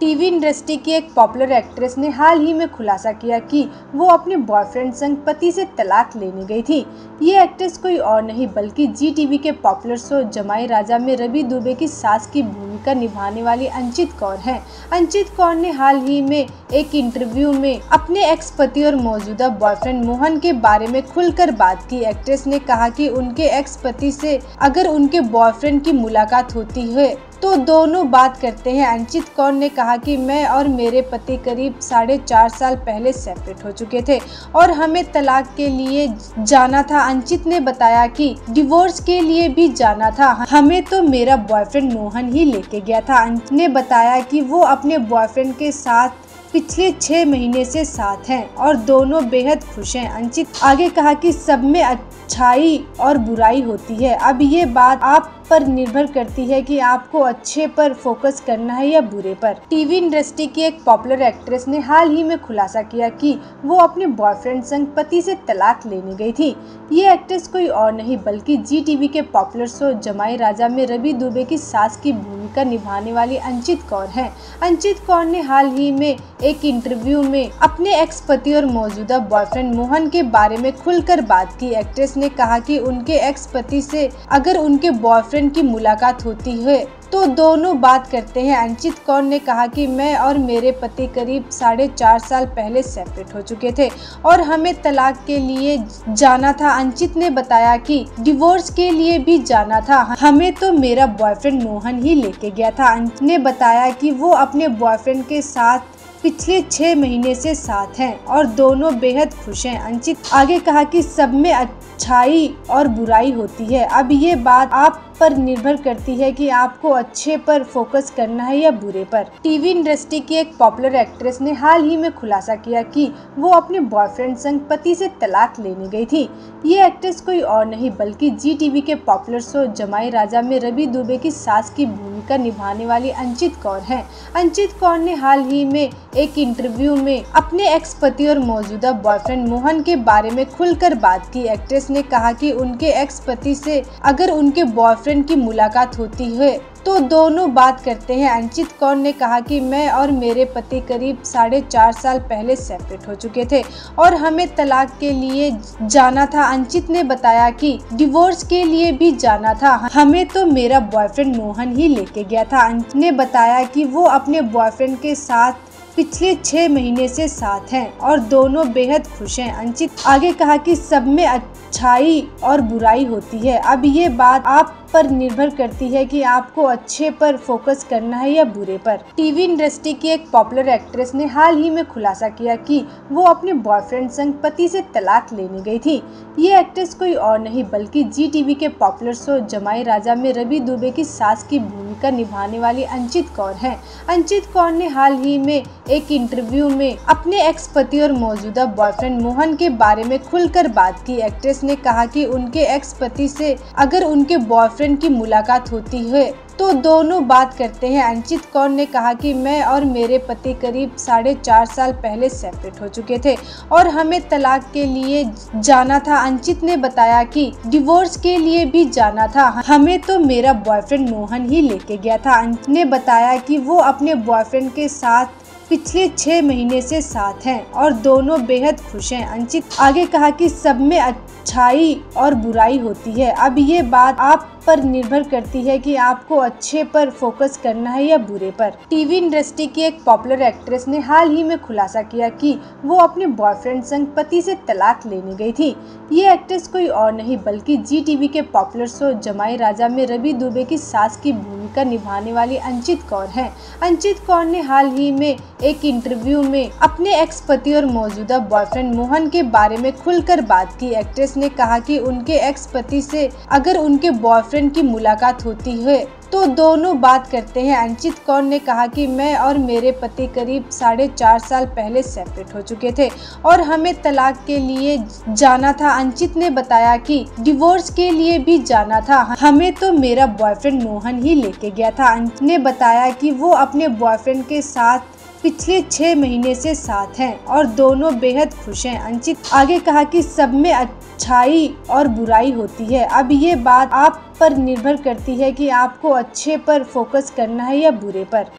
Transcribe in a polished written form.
TV industry की एक popular actress ने हाल ही में खुलासा किया कि वो अपने बॉयफ्रेंड संग पति से तलाक लेने गई थी। ये एक्ट्रेस कोई और नहीं बल्कि जी टीवी के पॉपुलर शो जमाई राजा में रवि दुबे की सास की भूमिका निभाने वाली अंचित कौर हैं। अंचित कौर ने हाल ही में एक इंटरव्यू में अपने एक्स पति और मौजूदा बॉयफ्रेंड मोहन के बारे में खुलकर बात की। एक्ट्रेस ने कहा कि उनके एक्स पति से अगर उनके बॉयफ्रेंड की मुलाकात होती है तो दोनों बात करते हैं। अंचित कौर ने कहा कि मैं और मेरे पति करीब 4.5 साल पहले सेपरेट हो चुके थे और हमें तलाक के लिए जाना था। अंचित ने बताया कि डिवोर्स के लिए भी जाना था, हमें तो मेरा बॉयफ्रेंड मोहन ही लेके गया था। अंचित ने बताया कि वो अपने बॉयफ्रेंड के साथ पिछले 6 महीने से साथ हैं और दोनों बेहद खुश हैं। अंचित आगे कहा कि सब में अच्छाई और बुराई होती है। अब ये बात आप पर निर्भर करती है कि आपको अच्छे पर फोकस करना है या बुरे पर। टीवी इंडस्ट्री की एक पॉपुलर एक्ट्रेस ने हाल ही में खुलासा किया कि वो अपने बॉयफ्रेंड संग पति से तलाक लेने गई थी। ये एक्ट्रेस कोई और नहीं बल्कि जी टीवी के पॉपुलर शो जमाई राजा में रवि दुबे की सास की भूमिका निभाने वाली अंचित कौर हैं। अंचित कौर ने हाल ही में एक इंटरव्यू में अपने एक्स पति और मौजूदा बॉयफ्रेंड मोहन के बारे में खुलकर बात की। एक्ट्रेस ने कहा कि उनके एक्स पति से अगर उनके बॉयफ्रेंड की मुलाकात होती है तो दोनों बात करते हैं। अंचित कौर ने कहा कि मैं और मेरे पति करीब 4.5 साल पहले सेपरेट हो चुके थे और हमें तलाक के लिए जाना था। अंचित ने बताया कि डिवोर्स के लिए भी जाना था, हमें तो मेरा बॉयफ्रेंड मोहन ही लेके गया था। अंचित ने बताया कि वो अपने बॉयफ्रेंड के साथ पिछले 6 महीने से साथ हैं और दोनों बेहद खुश हैं। अंचित आगे कहा कि सब में अच्छाई और बुराई होती है। अब ये बात आप पर निर्भर करती है कि आपको अच्छे पर फोकस करना है या बुरे पर। टीवी इंडस्ट्री की एक पॉपुलर एक्ट्रेस ने हाल ही में खुलासा किया कि वो अपने बॉयफ्रेंड संग पति से तलाक लेने गई थी। ये एक्ट्रेस कोई और नहीं बल्कि जी टीवी के पॉपुलर शो जमाई राजा में रवि दुबे की सास की भूमिका निभाने वाली अंचित कौर हैं। अंचित कौर ने हाल ही में एक इंटरव्यू में अपने एक्स पति और मौजूदा बॉयफ्रेंड मोहन के बारे में खुलकर बात की। एक्ट्रेस ने कहा कि उनके एक्स पति से अगर उनके बॉयफ्रेंड की मुलाकात होती है तो दोनों बात करते हैं। अंचित कौर ने कहा कि मैं और मेरे पति करीब 4.5 साल पहले सेपरेट हो चुके थे और हमें तलाक के लिए जाना था। अंचित ने बताया कि डिवोर्स के लिए भी जाना था, हमें तो मेरा बॉयफ्रेंड मोहन ही लेके गया था। अंचित ने बताया कि वो अपने बॉयफ्रेंड के साथ पिछले 6 महीने से साथ हैं और दोनों बेहद खुश हैं। अंचित आगे कहा कि सब में अच्छाई और बुराई होती है। अब ये बात आप पर निर्भर करती है कि आपको अच्छे पर फोकस करना है या बुरे पर। टीवी इंडस्ट्री की एक पॉपुलर एक्ट्रेस ने हाल ही में खुलासा किया कि वो अपने बॉयफ्रेंड संग पति से तलाक लेने गई थी। ये एक्ट्रेस कोई और नहीं बल्कि जी टीवी के पॉपुलर शो जमाई राजा में रवि दुबे की सास की भूमिका निभाने वाली अंचित कौर हैं। अंचित कौर ने हाल ही में एक इंटरव्यू में अपने एक्स पति और मौजूदा बॉयफ्रेंड मोहन के बारे में खुलकर बात की। एक्ट्रेस ने कहा कि उनके एक्स पति से अगर उनके बॉयफ्रेंड की मुलाकात होती है तो दोनों बात करते हैं। अंचित कौर ने कहा कि मैं और मेरे पति करीब 4.5 साल पहले सेपरेट हो चुके थे और हमें तलाक के लिए जाना था। अंचित ने बताया कि डिवोर्स के लिए भी जाना था, हमें तो मेरा बॉयफ्रेंड मोहन ही लेके गया था। अंचित ने बताया कि वो अपने बॉयफ्रेंड के साथ पिछले 6 महीने से साथ हैं और दोनों बेहद खुश हैं। अंचित आगे कहा कि सब में अच्छाई और बुराई होती है। अब ये बात आप पर निर्भर करती है कि आपको अच्छे पर फोकस करना है या बुरे पर। टीवी इंडस्ट्री की एक पॉपुलर एक्ट्रेस ने हाल ही में खुलासा किया कि वो अपने बॉयफ्रेंड संग पति से तलाक लेने गई थी। ये एक्ट्रेस कोई और नहीं बल्कि जी टीवी के पॉपुलर शो जमाई राजा में रवि दुबे की सास की भूमिका निभाने वाली अंचित कौर हैं। अंचित कौर ने हाल ही में एक इंटरव्यू में अपने एक्स पति और मौजूदा बॉयफ्रेंड मोहन के बारे में खुलकर बात की। एक्ट्रेस ने कहा कि उनके एक्स पति से अगर उनके बॉयफ्रेंड की मुलाकात होती है तो दोनों बात करते हैं। अंचित कौर ने कहा कि मैं और मेरे पति करीब 4.5 साल पहले सेपरेट हो चुके थे और हमें तलाक के लिए जाना था। अंचित ने बताया कि डिवोर्स के लिए भी जाना था, हमें तो मेरा बॉयफ्रेंड मोहन ही लेके गया था। अंचित ने बताया कि वो अपने बॉयफ्रेंड के साथ पिछले 6 महीने से साथ हैं और दोनों बेहद खुश हैं। अंचित आगे कहा कि सब में अच्छाई और बुराई होती है। अब ये बात आप पर निर्भर करती है कि आपको अच्छे पर फोकस करना है या बुरे पर।